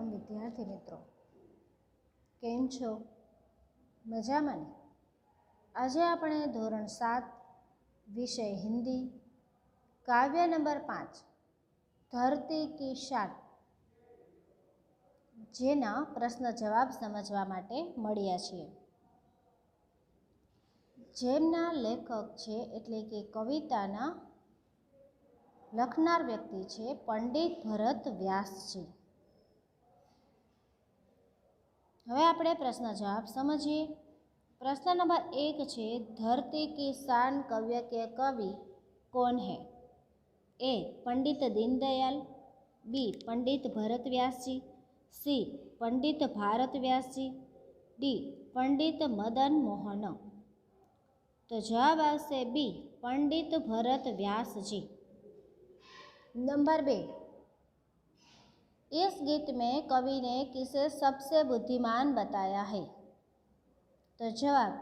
તમામ વિદ્યાર્થી મિત્રો કેમ છો? મજામાં ને? આજે આપણે ધોરણ 7 વિષય હિન્દી કાવ્ય નંબર 5 ધરતી કી શાન જેના પ્રશ્ન જવાબ સમજવા માટે મળ્યા છીએ. જેમના લેખક છે એટલે કે કવિતાના લખનાર વ્યક્તિ છે પંડિત ભરત વ્યાસજી. હવે આપણે પ્રશ્ન જવાબ સમજીએ. प्रश्न नंबर 1 છે धरती की शान काव्य के कवि कौन है? ए पंडित दीनदयाल, बी पंडित भरत व्यास जी, सी पंडित भारत व्यास जी, डी पंडित मदन मोहन. तो जवाब आवशे बी पंडित भरत व्यास जी. नंबर 2 इस गीत में कवि ने किसे सबसे बुद्धिमान बताया है? तो जवाब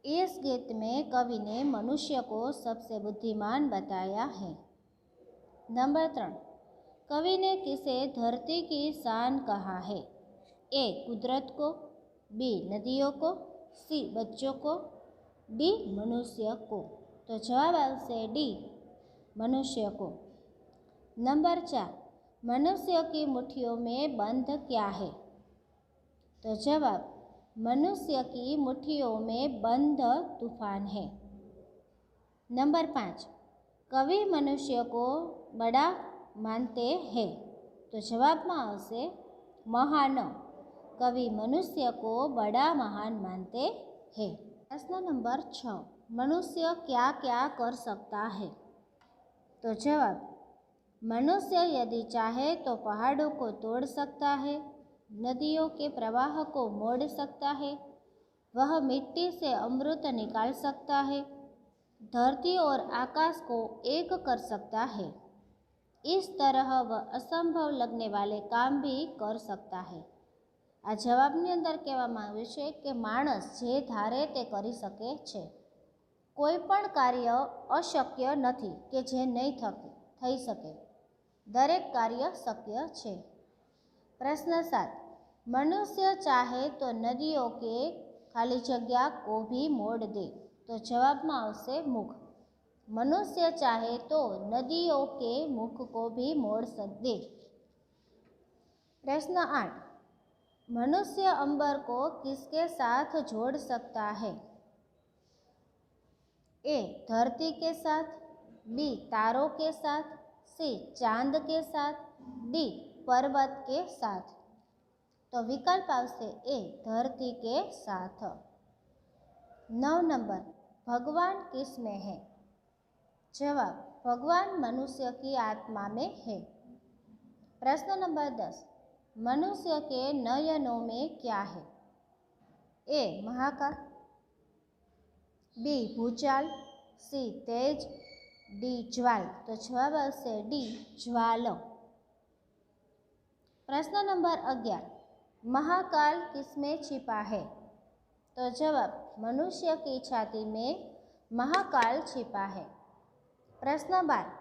इस गीत में कवि ने मनुष्य को सबसे बुद्धिमान बताया है. नंबर 3 कवि ने किसे धरती की शान कहा है? ए कुदरत को, बी नदियों को, सी बच्चों को, डी मनुष्य को. तो जवाब आवशे डी मनुष्य को. नंबर 4 मनुष्य की मुट्ठियों में बंद क्या है? तो जवाब मनुष्य की मुट्ठियों में बंद तूफान है. नंबर 5 कवि मनुष्य को बड़ा मानते हैं. तो जवाब में आवशे महान. कवि मनुष्य को बड़ा महान मानते हैं. प्रश्न नंबर 6 मनुष्य क्या क्या कर सकता है? तो जवाब मनुष्य यदि चाहे तो पहाड़ों को तोड़ सकता है, नदियों के प्रवाह को मोड़ सकता है, वह मिट्टी से अमृत निकाल सकता है, धरती और आकाश को एक कर सकता है. इस तरह वह असंभव लगने वाले काम भी कर सकता है. आ जवाबनी अंदर कहेवामां आव्युं छे के माणस जे धारे ते करी शके छे. कोईपण कार्य अशक्य नथी के जे नहीं थई शके. दरेक कार्य शक्य छे. प्रश्न 7 मनुष्य चाहे तो नदियों के खाली जगह को भी मोड़ दे. तो जवाब में आवशे मुख. मनुष्य चाहे तो नदियों के मुख को भी मोड़ दे. प्रश्न 8 मनुष्य अंबर को किसके साथ जोड़ सकता है? ए धरती के साथ, बी तारों के साथ, सी चांद के साथ, डी पर्वत के साथ. तो विकल्प आवशे ए धरती के साथ. 9 नंबर भगवान किस में है? जवाब भगवान मनुष्य की आत्मा में है. प्रश्न नंबर 10 मनुष्य के नयनों में क्या है? ए महाकाल, बी भूचाल, सी तेज, डी ज्वाल. तो जवाब आवशे डी ज्वाल. प्रश्न नंबर 11 महाकाल किसमें छिपा है? तो जवाब मनुष्य की छाती में महाकाल छिपा है. प्रश्न 12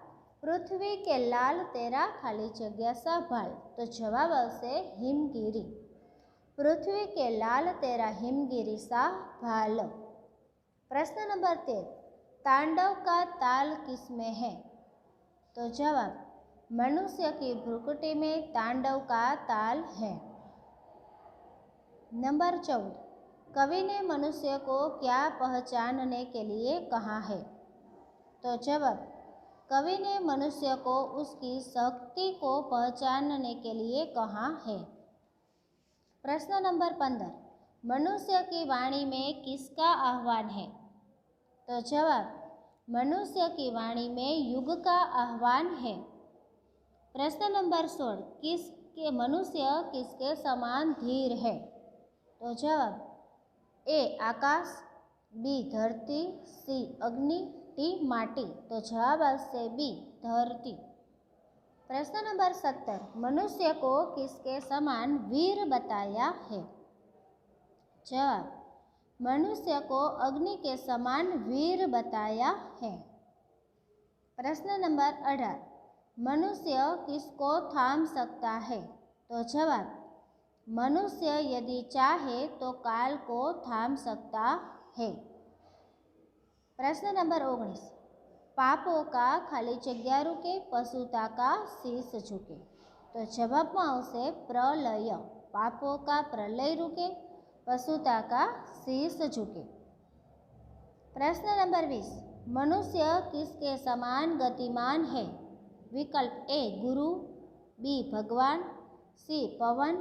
पृथ्वी के लाल तेरा खाली जगह संभाल. तो जवाब आवशे हिमगिरी. पृथ्वी के लाल तेरा हिमगिरी संभाल. प्रश्न नंबर 13 तांडव का ताल किसमें है? तो जवाब मनुष्य की भ्रुकुटी में तांडव का ताल है. नंबर 14 कवि ने मनुष्य को क्या पहचानने के लिए कहा है? तो जवाब कवि ने मनुष्य को उसकी शक्ति को पहचानने के लिए कहा है. प्रश्न नंबर 15 मनुष्य की वाणी में किसका आह्वान है? तो जवाब मनुष्य की वाणी में युग का आह्वान है. प्रश्न नंबर 16 मनुष्य किसके समान धीर है? तो जवाब ए आकाश, बी धरती, सी अग्नि, डी माटी. तो जवाब आवशे बी धरती. प्रश्न नंबर 17 मनुष्य को किसके समान वीर बताया है? जवाब मनुष्य को अग्नि के समान वीर बताया है. प्रश्न नंबर 18 मनुष्य किसको थाम सकता है? तो जवाब, मनुष्य यदि चाहे तो काल को थाम सकता है। प्रश्न नंबर 19, पापों का खाली जग्या रुके, पशुता का शीश झुके। तो जवाबમાં આવશે प्रलय। पापों का प्रलय रुके, पशुता का शीश झुके। प्रश्न नंबर 20, मनुष्य किसके समान गतिमान है? विकल्प ए गुरु, बी भगवान, सी पवन,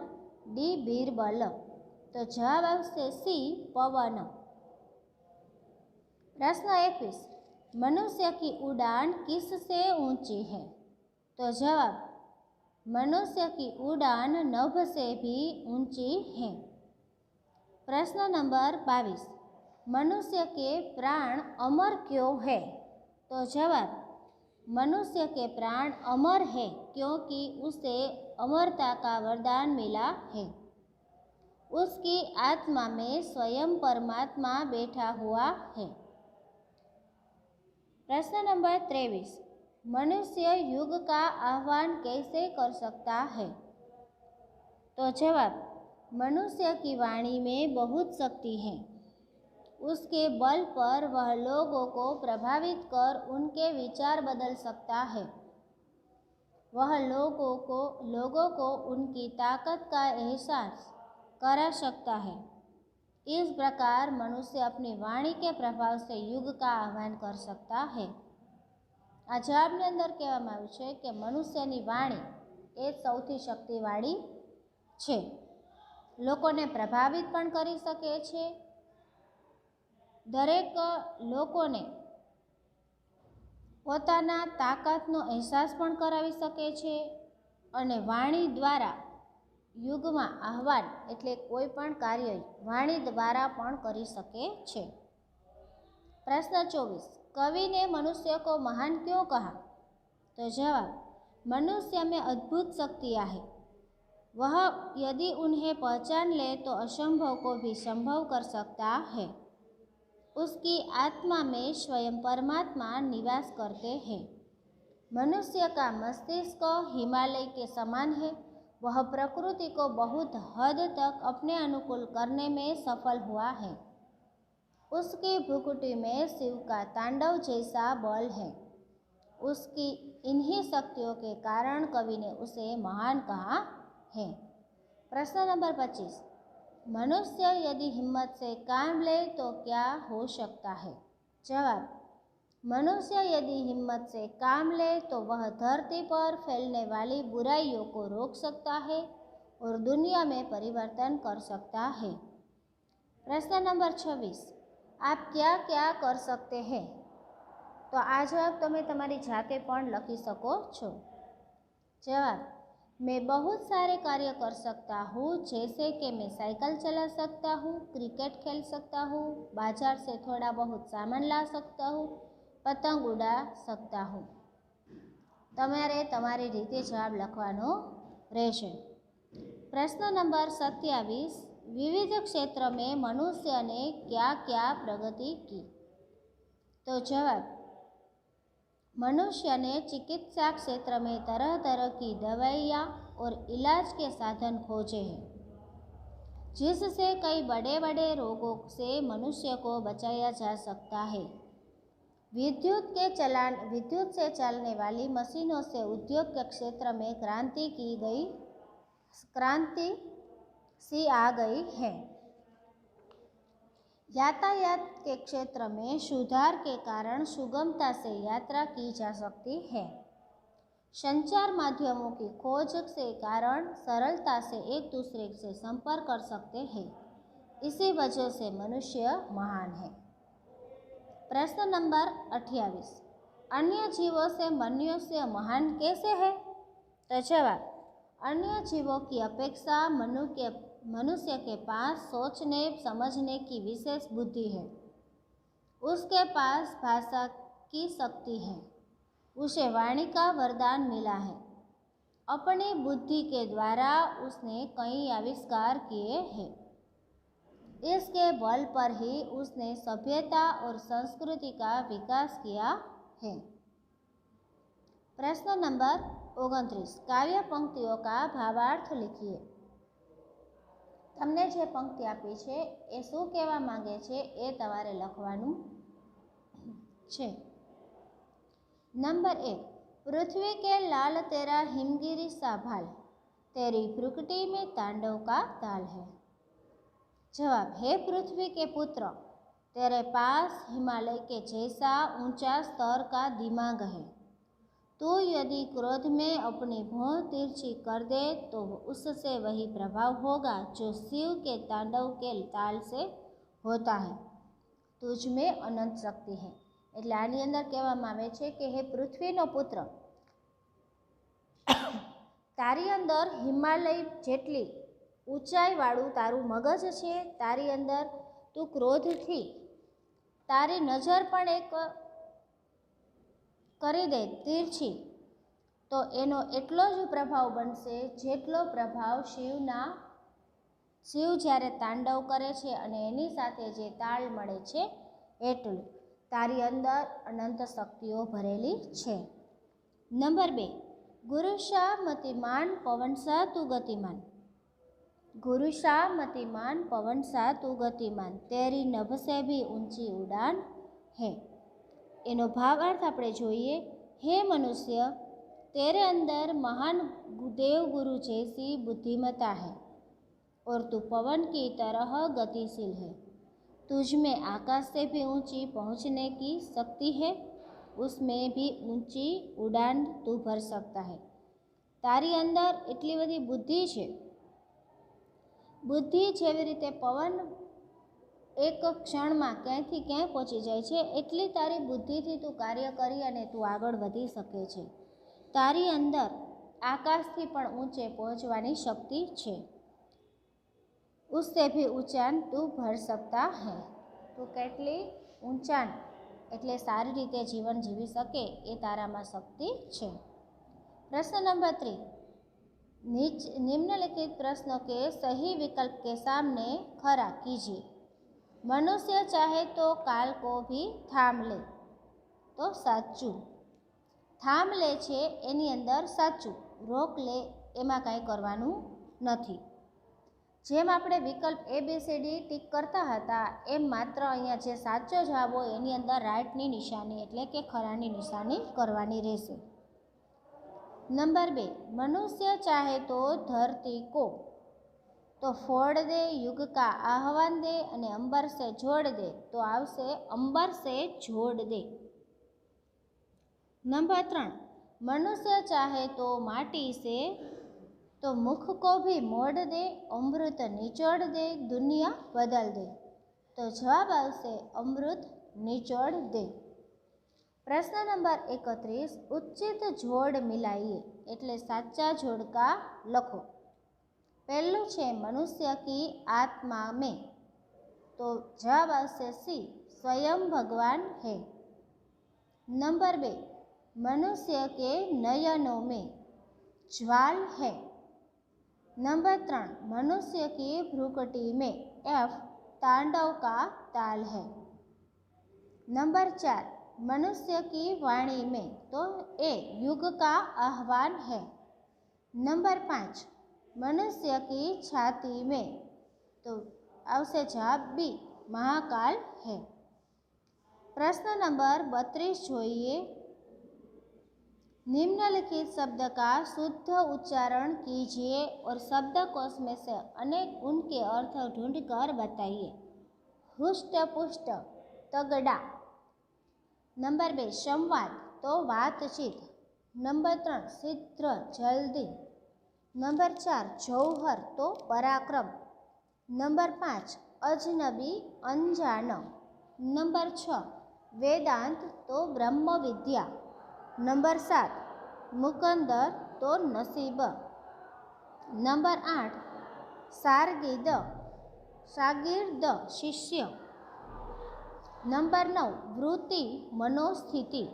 डी बीरबल। तो जवाब आवશે सी पवन। प्रश्न 21, मनुष्य की उड़ान किससे ऊंची है? तो जवाब, मनुष्य की उड़ान नभ से भी ऊंची है। प्रश्न नंबर 22, मनुष्य के प्राण अमर क्यों है? तो जवाब, मनुष्य के प्राण अमर है क्योंकि उसे अमरता का वरदान मिला है। उसकी आत्मा में स्वयं परमात्मा बैठा हुआ है। प्रश्न नंबर 23, मनुष्य युग का आह्वान कैसे कर सकता है? तो जवाब, मनुष्य की वाणी में बहुत शक्ति है। उसके बल पर वह लोगों को प्रभावित कर उनके विचार बदल सकता है। वह लोगों को उनकी ताकत का एहसास करा सकता है। इस प्रकार मनुष्य अपनी वाणी के प्रभाव से युग का आह्वान कर सकता है। आ जवाबनी अंदर कहेवामां आव्युं छे कि मनुष्यनी वाणी ए सौथी शक्तिवाળી छे। लोकोने प्रभावित पण करी शके छे। दरेक लोकोने पोताना ताकतनो अहेसास पण करावी शके छे अने वाणी द्वारा युगमां आह्वान एटले कोई पण कार्य वाणी द्वारा पण करी शके छे। प्रश्न 24, कवि ने मनुष्य को महान क्यों कहा? तो जवाब, मनुष्य में अद्भुत शक्तियाँ हैं। वह यदि उन्हें पहचान ले तो असंभव को भी संभव कर सकता है। उसकी आत्मा में स्वयं परमात्मा निवास करते हैं। मनुष्य का मस्तिष्क हिमालय के समान है। वह प्रकृति को बहुत हद तक अपने अनुकूल करने में सफल हुआ है। उसकी भ्रुकुटी में शिव का तांडव जैसा बल है। उसकी इन्हीं शक्तियों के कारण कवि ने उसे महान कहा है। प्रश्न नंबर 25, मनुष्य यदि हिम्मत से काम ले तो क्या हो सकता है? जवाब, मनुष्य यदि हिम्मत से काम ले तो वह धरती पर फैलने वाली बुराइयों को रोक सकता है और दुनिया में परिवर्तन कर सकता है। प्रश्न नंबर 26, आप क्या क्या कर सकते हैं? तो आ जवाब તમે તમારી જાતે પણ લખી શકો છો। जवाब, मैं बहुत सारे कार्य कर सकता हूँ, जैसे कि मैं साइकिल चला सकता हूँ, क्रिकेट खेल सकता हूँ, बाजार से थोड़ा बहुत सामान ला सकता हूँ, पतंग उड़ा सकता हूँ। तमारे तमारी रीते जवाब लखवानो रहेशे। प्रश्न नंबर 27, विविध क्षेत्र में मनुष्य ने क्या क्या प्रगति की? तो जवाब, मनुष्य ने चिकित्सा क्षेत्र में तरह तरह की दवाइयाँ और इलाज के साधन खोजे हैं, जिससे कई बड़े बड़े रोगों से मनुष्य को बचाया जा सकता है। विद्युत से चलने वाली मशीनों से उद्योग के क्षेत्र में क्रांति सी आ गई है। यातायात के क्षेत्र में सुधार के कारण सुगमता से यात्रा की जा सकती है। संचार माध्यमों की खोज के कारण सरलता से एक दूसरे से संपर्क कर सकते हैं। इसी वजह से मनुष्य महान है। प्रश्न नंबर 28, अन्य जीवों से मनुष्य महान कैसे है? तो जवाब, अन्य जीवों की अपेक्षा मनुष्य के पास सोचने समझने की विशेष बुद्धि है। उसके पास भाषा की शक्ति है। उसे वाणी का वरदान मिला है। अपनी बुद्धि के द्वारा उसने कई आविष्कार किए हैं। इसके बल पर ही उसने सभ्यता और संस्कृति का विकास किया है। प्रश्न नंबर 29 काव्य पंक्तियों का भावार्थ लिखिए। તમને જે પંક્તિ આપી છે એ શું કહેવા માંગે છે એ તમારે લખવાનું છે। नंबर 1 पृथ्वी के लाल तेरा हिमगिरी सा भाल, तेरी भ्रुकुटी में तांडव का ताल है। जवाब, हे पृथ्वी के पुत्र, तेरे पास हिमालय के जैसा ऊंचा स्तर का दिमाग है। तू यदि क्रोध में अपनी भौं तिरछी कर दे तो उससे वही प्रभाव होगा जो शिव के तांडव के ताल से होता है। तुझ में अनंत शक्ति है। એટલે આની અંદર કહેવામાં આવે છે કે હે પૃથ્વીનો પુત્ર, તારી અંદર હિમાલય જેટલી ઊંચાઈવાળું તારું મગજ છે, તારી અંદર તું ક્રોધથી તારી નજર પણ એક કરી દે તીરછી તો એનો એટલો જ પ્રભાવ બનશે જેટલો પ્રભાવ શિવ જ્યારે તાંડવ કરે છે અને એની સાથે જે તાલ મળે છે એટલું તારી અંદર અનંત શક્તિઓ ભરેલી છે। नंबर 2 गुरुषा मतिमान पवन सा तू गतिमान, गुरुषा मतिमान पवन सा तू गतिमान, तेरी नभ से भी ऊंची उड़ान है। एनो भावार्थ આપણે જોઈએ। हे मनुष्य, तेरे अंदर महान देव गुरु जैसी बुद्धिमत्ता है और तू पवन की तरह गतिशील है। तुझ में आकाश से भी ऊंची पहुंचने की शक्ति है, उसमें भी ऊंची उड़ान तू भर सकता है। तारी अंदर એટલી બધી બુદ્ધિ છે। બુદ્ધિ જેવી રીતે પવન એક ક્ષણમાં ક્યાંયથી ક્યાંય પહોંચી જાય છે એટલી તારી બુદ્ધિથી તું કાર્ય કરી અને તું આગળ વધી શકે છે। તારી અંદર આકાશથી પણ ઊંચે પહોંચવાની શક્તિ છે। उससे भी ऊंचान तू भर सकता है। तू કેટલી ઊંચાણ એટલે સારી રીતે જીવન જીવી શકે એ તારામાં શક્તિ છે। प्रश्न नंबर 3 निम्नलिखित प्रश्नों के सही विकल्प के सामने खड़ा कीजिए। मनुष्य चाहे तो काल को भी थाम ले, तो साचू। थाम ले छे एनी अंदर साचू, रोक ले एमां कांई करवानुं नथी। જેમ આપણે વિકલ્પ ABCD ટીક કરતા હતા એમ માત્ર અહીંયા જે સાચો જવાબ હોય એની અંદર રાઈટની નિશાની એટલે કે ખરાની નિશાની કરવાની રહેશે। नंबर 2 मनुष्य चाहे तो धरती को तो फोड़ दे, युग का आह्वान दे અને अंबर से जोड़ दे तो आवशे अंबर से जोड़ दे। नंबर 3 मनुष्य चाहे तो माटी से तो मुख को भी मोड़ दे, अमृत निचोड़ दे, दुनिया बदल दे तो जवाब आवशे अमृत निचोड़ दे। प्रश्न नंबर 31 उचित जोड़ मिलाइए एटले साचा जोड़का लखो। पहलू छे मनुष्य की आत्मा में तो जवाब आवशे सी स्वयं भगवान है। नंबर 2 मनुष्य के नयनों में ज्वाल है। नंबर 3 मनुष्य की भ्रुकुटी में F तांडव का ताल है। नंबर 4 मनुष्य की वाणी में तो A युग का आह्वान है। नंबर 5 मनुष्य की छाती में तो आवशे जवाब B महाकाल है। प्रश्न नंबर 32 जोइए। निम्नलिखित शब्द का शुद्ध उच्चारण कीजिए और शब्दकोश में से अनेक उनके अर्थ ढूंढकर बताइए। हुष्ट पुष्ट तगड़ा। नंबर 2 संवाद तो बातचीत। नंबर 3 शीघ्र जल्दी। नंबर 4 जौहर तो पराक्रम। नंबर 5 अजनबी अनजान। नंबर 6 वेदांत तो ब्रह्म विद्या। नंबर 7 मुकंदर तो नसीब। नंबर 8 शागिर्द शिष्य। नंबर 9 वृत्ति मनोस्थिति।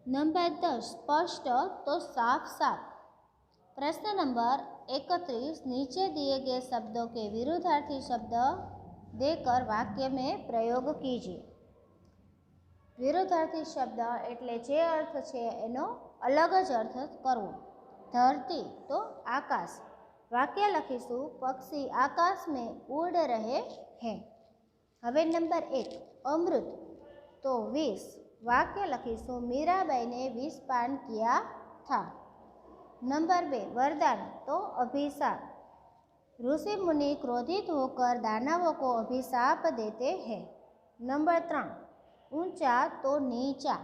नंबर 10 स्पष्ट तो साफ साफ। प्रश्न नंबर 31 नीचे दिए गए शब्दों के विरुद्धार्थी शब्द देकर वाक्य में प्रयोग कीजिए। विरुद्धार्थी शब्द एटले जे अर्थ छे एनो अलग ज अर्थ करवो। धरती तो आकाश। वाक्य लखीशु पक्षी आकाश में उड़ रहे हैं। हवे नंबर 1 अमृत तो विष। वाक्य लखीशु मीराबाई ने विष पान किया था। नंबर 2 वरदान तो अभिशाप। ऋषि मुनि क्रोधित होकर दानवों को अभिशाप देते हैं। नंबर 3 ऊंचा तो नीचा।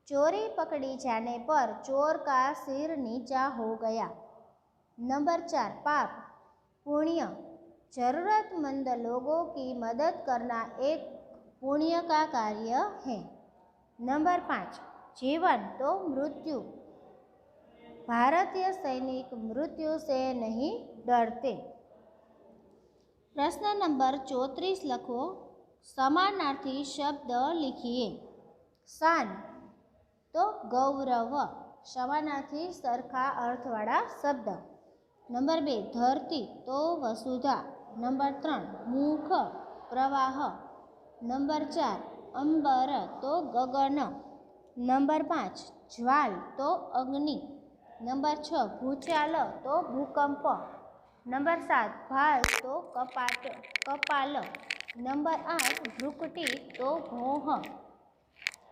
चोरी पकड़ी जाने पर चोर का सिर नीचा हो गया। नंबर 4 पाप पुण्य। जरूरतमंद लोगों की मदद करना एक पुण्य का कार्य है। नंबर 5 जीवन तो मृत्यु। भारतीय सैनिक मृत्यु से नहीं डरते। प्रश्न नंबर 34 लखो। समानार्थी शब्द लिखिए। शान तो गौरव। समानार्थी सरखा अर्थवाળા शब्द। नंबर 2 धरती तो वसुधा। नंबर 3 मुख प्रवाह। नंबर 4 अंबर तो गगन। नंबर 5 ज्वाल तो अग्नि। नंबर 6 भूचाल तो भूकंप। नंबर 7 भाल तो कपाल। नंबर 8 भ्रुकुटी तो भौह।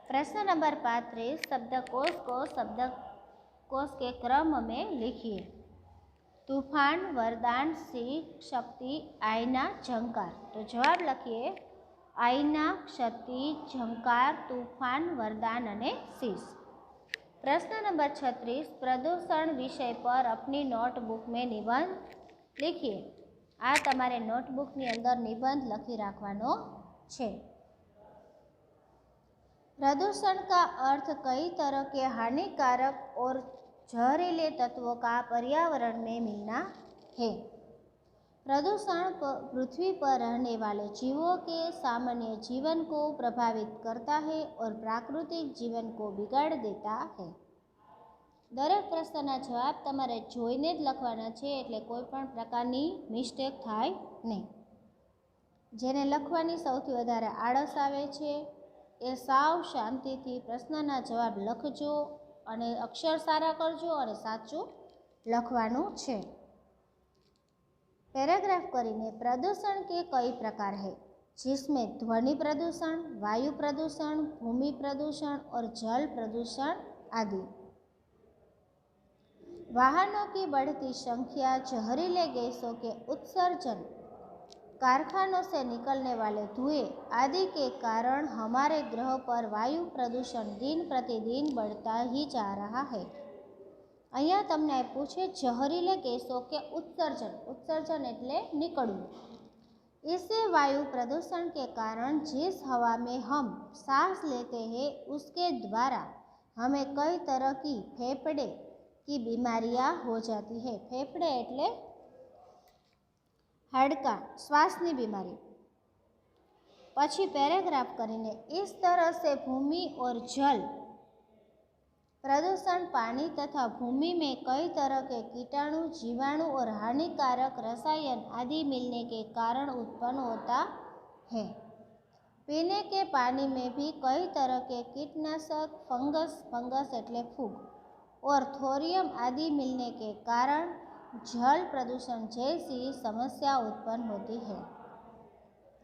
प्रश्न नंबर 35 शब्दकोश को शब्दकोश के क्रम में लिखिए। तूफान वरदान सीख शक्ति आईना झंकार। तो जवाब लखीए आईना शक्ति झंकार तूफान वरदान अने शीश। प्रश्न नंबर 36 प्रदूषण विषय पर अपनी नोटबुक में निबंध लिखिए। आ तमारे नोटबुकनी अंदर निबंध लखी राखवानो छे। प्रदूषण का अर्थ कई तरह के हानिकारक और जहरीले तत्वों का पर्यावरण में मिलना है। प्रदूषण पृथ्वी पर रहने वाले जीवों के सामान्य जीवन को प्रभावित करता है और प्राकृतिक जीवन को बिगाड़ देता है। दरेक प्रश्नना जवाब तमारे जोईने ज लखवाना छे एटले कोईपण प्रकारनी मिस्टेक थाय नहीं। जेने लखवानी सौथी वधारे आळस आवे छे ए साव शांतिथी प्रश्नना जवाब लखजो अने अक्षर सारा करजो अने साचुं लखवानुं छे। पैराग्राफ करीने प्रदूषण के कई प्रकार है जिसमें ध्वनि प्रदूषण, वायु प्रदूषण, भूमि प्रदूषण और जल प्रदूषण आदि। वाहनों की बढ़ती संख्या, जहरीले गैसों के उत्सर्जन, कारखानों से निकलने वाले धुएं आदि के कारण हमारे ग्रह पर वायु प्रदूषण दिन प्रतिदिन बढ़ता ही जा रहा है। अहींया तमने पूछे जहरीले गैसों के उत्सर्जन। उत्सर्जन एटले निकलવું। इससे वायु प्रदूषण के कारण जिस हवा में हम सांस लेते हैं उसके द्वारा हमें कई तरह की फेफड़े की बीमारियां हो जाती है। फेफड़े एटले हाड़का श्वासनी बीमारी। पछी पैराग्राफ करीने इस तरह से भूमि और जल प्रदूषण पानी तथा भूमि में कई तरह के कीटाणु, जीवाणु और हानिकारक रसायन आदि मिलने के कारण उत्पन्न होता है। पीने के पानी में भी कई तरह के कीटनाशक, फंगस एटले फूग और थोरियम आदि मिलने के कारण जल प्रदूषण जैसी समस्या उत्पन्न होती है।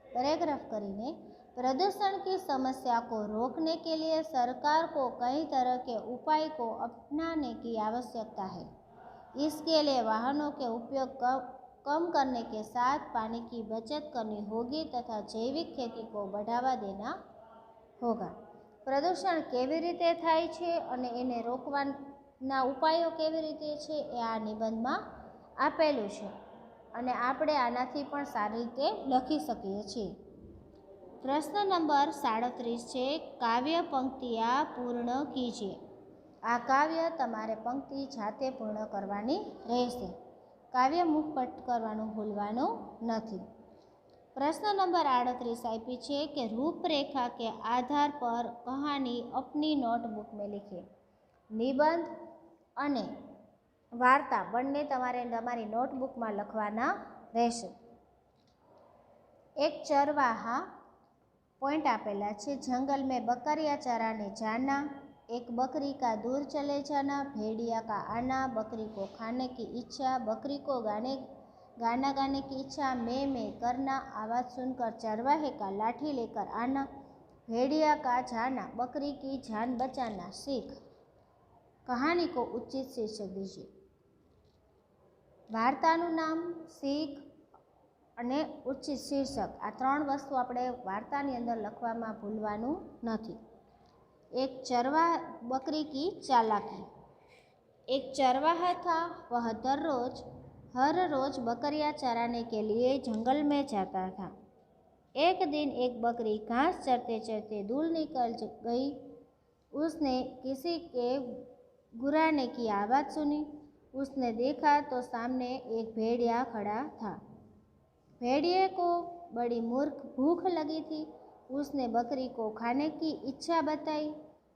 पैराग्राफ करीने प्रदूषण की समस्या को रोकने के लिए सरकार को कई तरह के उपाय को अपनाने की आवश्यकता है। इसके लिए वाहनों के उपयोग कम करने के साथ पानी की बचत करनी होगी तथा जैविक खेती को बढ़ावा देना होगा। प्रदूषण केवी रीते थाय छे अने एने रोकवाना उपायो केवी रीते छे ए आ निबंधमां आपेलुं छे अने आपणे आनाथी पण सारी रीते लखी शकीए छीए। प्रश्न नंबर 37 छे काव्य पंक्तियां पूर्ण कीजिए। आ काव्य तमारे पंक्ति जाते पूर्ण करवानी रहेशे। काव्य मुखपट करवानुं भूलवानुं नथी। प्रश्न नंबर 38 आपी छे कि रूपरेखा के आधार पर कहानी अपनी नोटबुक में लिखिए। निबंध अने वार्ता बंने तमारे तमारी नोटबुक में लखवाना रहेशे। एक चरवाहा पॉइंट आपेला छे। जंगल में बकरिया चराने जाना। एक बकरी का दूर चले जाना, भेड़िया का आना, बकरी को खाने की इच्छा, बकरी को गाना गाने की इच्छा, मैं करना, आवाज़ सुनकर चरवाहे का लाठी लेकर आना, भेड़िया का जाना, बकरी की जान बचाना। सीख। कहानी को उचित शीर्षक दीजिए। वार्ताનું નામ, શીખ અને ઉચિત શીર્ષક, આ ત્રણ વસ્તુ આપણે વાર્તાની અંદર લખવામાં ભૂલવાનું નથી। एक बकरी की चालाकी। एक चरवाहा था, वह हर रोज बकरियां चराने के लिए जंगल में जाता था। एक दिन एक बकरी घास चरते चरते दूर निकल गई। उसने किसी के गुर्राने की आवाज़ सुनी। उसने देखा तो सामने एक भेड़िया खड़ा था। भेड़िए को बड़ी भूख लगी थी। उसने बकरी को खाने की इच्छा बताई।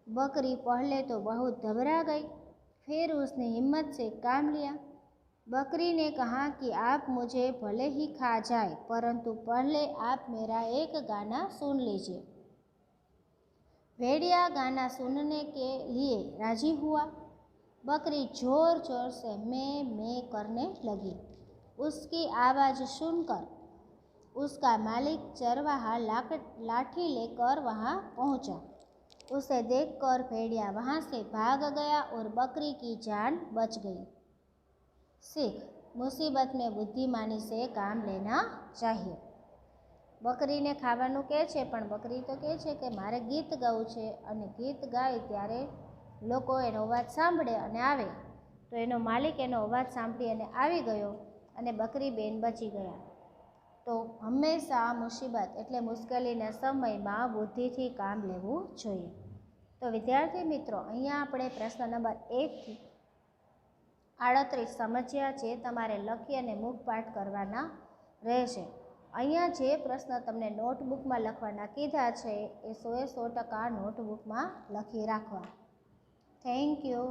बकरी पहले तो बहुत घबरा गई, फिर उसने हिम्मत से काम लिया। बकरी ने कहा कि आप मुझे भले ही खा जाए, परंतु पहले आप मेरा एक गाना सुन लीजिए। भेड़िया गाना सुनने के लिए राजी हुआ। बकरी जोर जोर से मैं करने लगी। उसकी आवाज़ सुनकर उसका मालिक चरवाहा लाठी लेकर वहाँ पहुँचा। उसे देखकर भेड़िया वहाँ से भाग गया और बकरी की जान बच गई। सीख। मुसीबत में बुद्धिमानी से काम लेना चाहिए। बकरी ने खावानुं कहे छे, पण बकरी तो कहे छे कि मारे गीत गावुं छे, अने गीत गाय त्यारे लोको एनो अवाज सांभळे अने आवे, तो एनो मालिक एनो अवाज सांभळी अने आवी गयो अने बकरी बेन बची गया। तो हमेशा मुसीबत एटले मुश्केलीना समयमां बुद्धिथी काम लेवुं जोईए। तो विद्यार्थी मित्रों, अहींया आपणे प्रश्न नंबर 1 થી 38 समझ्या छे। तमारे लखी अने मुखपाठ करवाना रहेशे। अहींया जे प्रश्न तमने नोटबुकमां लखवाना कीधा छे ए 100% नोटबुकमां लखी राखवा। Thank you.